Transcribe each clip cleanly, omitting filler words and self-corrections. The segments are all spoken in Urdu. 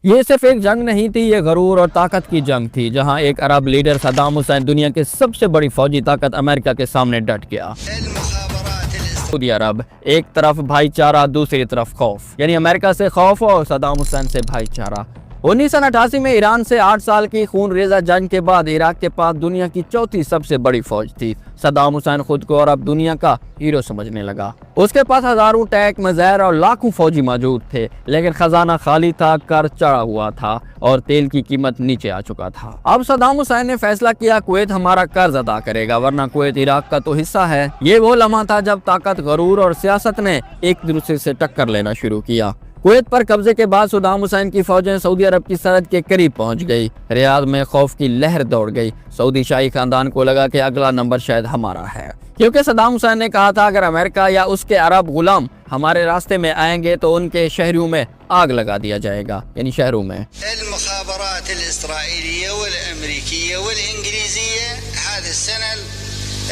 یہ صرف ایک جنگ نہیں تھی، یہ غرور اور طاقت کی جنگ تھی، جہاں ایک عرب لیڈر صدام حسین دنیا کے سب سے بڑی فوجی طاقت امریکہ کے سامنے ڈٹ گیا۔ سعودی عرب ایک طرف بھائی چارہ، دوسری طرف خوف، یعنی امریکہ سے خوف اور صدام حسین سے بھائی چارہ۔ 1988 میں ایران سے 8 سال کی خون ریزہ جنگ کے بعد عراق کے پاس دنیا کی چوتھی سب سے بڑی فوج تھی۔ صدام حسین خود کو عرب دنیا کا ہیرو سمجھنے لگا۔ اس کے پاس ہزاروں ٹینک، میزائل اور لاکھوں فوجی موجود تھے، لیکن خزانہ خالی تھا، کر چڑھا ہوا تھا اور تیل کی قیمت نیچے آ چکا تھا۔ اب صدام حسین نے فیصلہ کیا کویت ہمارا قرض ادا کرے گا، ورنہ کویت عراق کا تو حصہ ہے۔ یہ وہ لمحہ تھا جب طاقت، غرور اور سیاست نے ایک دوسرے سے ٹکر لینا شروع کیا۔ کویت پر قبضے کے بعد صدام حسین کی فوجیں سعودی عرب کی سرحد کے قریب پہنچ گئی۔ ریاض میں خوف کی لہر دوڑ گئی۔ سعودی شاہی خاندان کو لگا کہ اگلا نمبر شاید ہمارا ہے، کیونکہ صدام حسین نے کہا تھا اگر امریکہ یا اس کے عرب غلام ہمارے راستے میں آئیں گے تو ان کے شہروں میں آگ لگا دیا جائے گا، یعنی شہروں میں۔ المخابرات الإسرائيلية والأمريكية والإنجليزية هذه السنة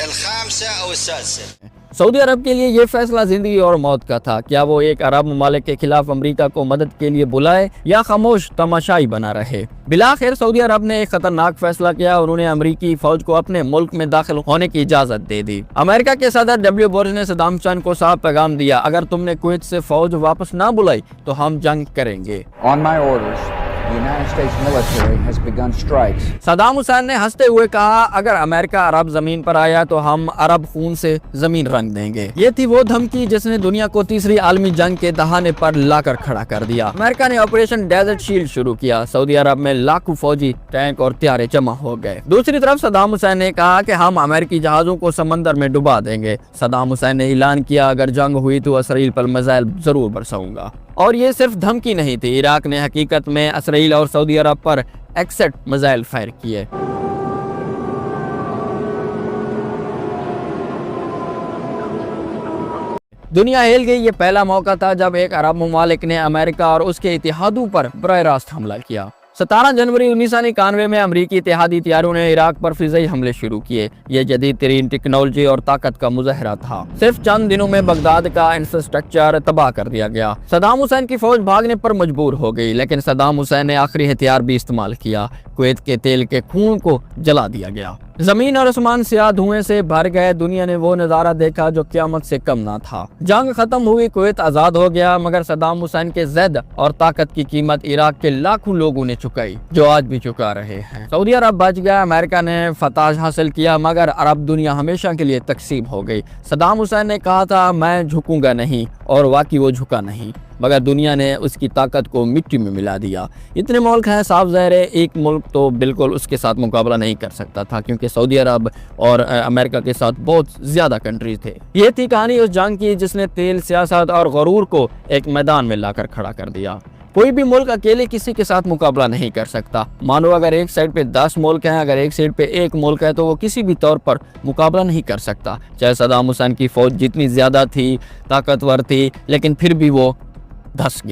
الخامسة أو السادسة۔ سعودی عرب کے لیے یہ فیصلہ زندگی اور موت کا تھا۔ کیا وہ ایک عرب ممالک کے خلاف امریکہ کو مدد کے لیے بلائے یا خاموش تماشائی بنا رہے؟ بالآخر سعودی عرب نے ایک خطرناک فیصلہ کیا، انہوں نے امریکی فوج کو اپنے ملک میں داخل ہونے کی اجازت دے دی۔ امریکہ کے صدر ڈبلیو بش نے صدام حسین کو صاف پیغام دیا، اگر تم نے کویت سے فوج واپس نہ بلائی تو ہم جنگ کریں گے۔ On my orders, the United States military has begun strikes. Saddam Hussein نے ہنستے ہوئے کہا اگر امریکہ عرب زمین پر آیا تو ہم عرب خون سے زمین رنگ دیں گے۔ یہ تھی وہ دھمکی جس نے دنیا کو تیسری عالمی جنگ کے دہانے پر لا کر کھڑا کر دیا۔ امریکہ نے آپریشن ڈیزرٹ شیلڈ شروع کیا۔ سعودی عرب میں لاکھوں فوجی، ٹینک اور طیارے جمع ہو گئے۔ دوسری طرف صدام حسین نے کہا کہ ہم امریکی جہازوں کو سمندر میں ڈبا دیں گے۔ صدام حسین نے اعلان کیا اگر جنگ ہوئی تو اسرائیل پر میزائل ضرور برساؤں گا۔ اور یہ صرف دھمکی نہیں تھی، عراق نے حقیقت میں اسرائیل اور سعودی عرب پر 61 میزائل فائر کیے۔ دنیا ہل گئی۔ یہ پہلا موقع تھا جب ایک عرب ممالک نے امریکہ اور اس کے اتحادوں پر براہ راست حملہ کیا۔ 17 جنوری 1991 میں امریکی اتحادی طیاروں نے عراق پر فضائی حملے شروع کیے۔ یہ جدید ترین ٹیکنالوجی اور طاقت کا مظاہرہ تھا۔ صرف چند دنوں میں بغداد کا انفراسٹرکچر تباہ کر دیا گیا۔ صدام حسین کی فوج بھاگنے پر مجبور ہو گئی، لیکن صدام حسین نے آخری ہتھیار بھی استعمال کیا۔ کویت کے تیل کے کنویں کو جلا دیا گیا۔ زمین اور آسمان سیاہ دھوئیں سے بھر گئے۔ دنیا نے وہ نظارہ دیکھا جو قیامت سے کم نہ تھا۔ جنگ ختم ہوئی، کویت آزاد ہو گیا، مگر صدام حسین کے زد اور طاقت کی قیمت عراق کے لاکھوں لوگوں نے چکائی، جو آج بھی چکا رہے ہیں۔ سعودی عرب بچ گیا، امریکہ نے فتح حاصل کیا، مگر عرب دنیا ہمیشہ کے لیے تقسیم ہو گئی۔ صدام حسین نے کہا تھا میں جھکوں گا نہیں، اور واقعی وہ جھکا نہیں، مگر دنیا نے اس کی طاقت کو مٹی میں ملا دیا۔ اتنے ملک ہیں، صاف ظاہر ہے ایک ملک تو بالکل اس کے ساتھ مقابلہ نہیں کر سکتا تھا، کیونکہ سعودی عرب اور امریکہ کے ساتھ بہت زیادہ کنٹریز تھے۔ یہ تھی کہانی اس جنگ کی جس نے تیل، سیاست اور غرور کو ایک میدان میں لا کر کھڑا کر دیا۔ کوئی بھی ملک اکیلے کسی کے ساتھ مقابلہ نہیں کر سکتا۔ مانو اگر ایک سائڈ پہ 10 ملک ہیں، اگر ایک سائڈ پہ ایک ملک ہے تو وہ کسی بھی طور پر مقابلہ نہیں کر سکتا، چاہے صدام حسین کی فوج جتنی زیادہ تھی، طاقتور تھی، لیکن پھر بھی وہ دھس گئی۔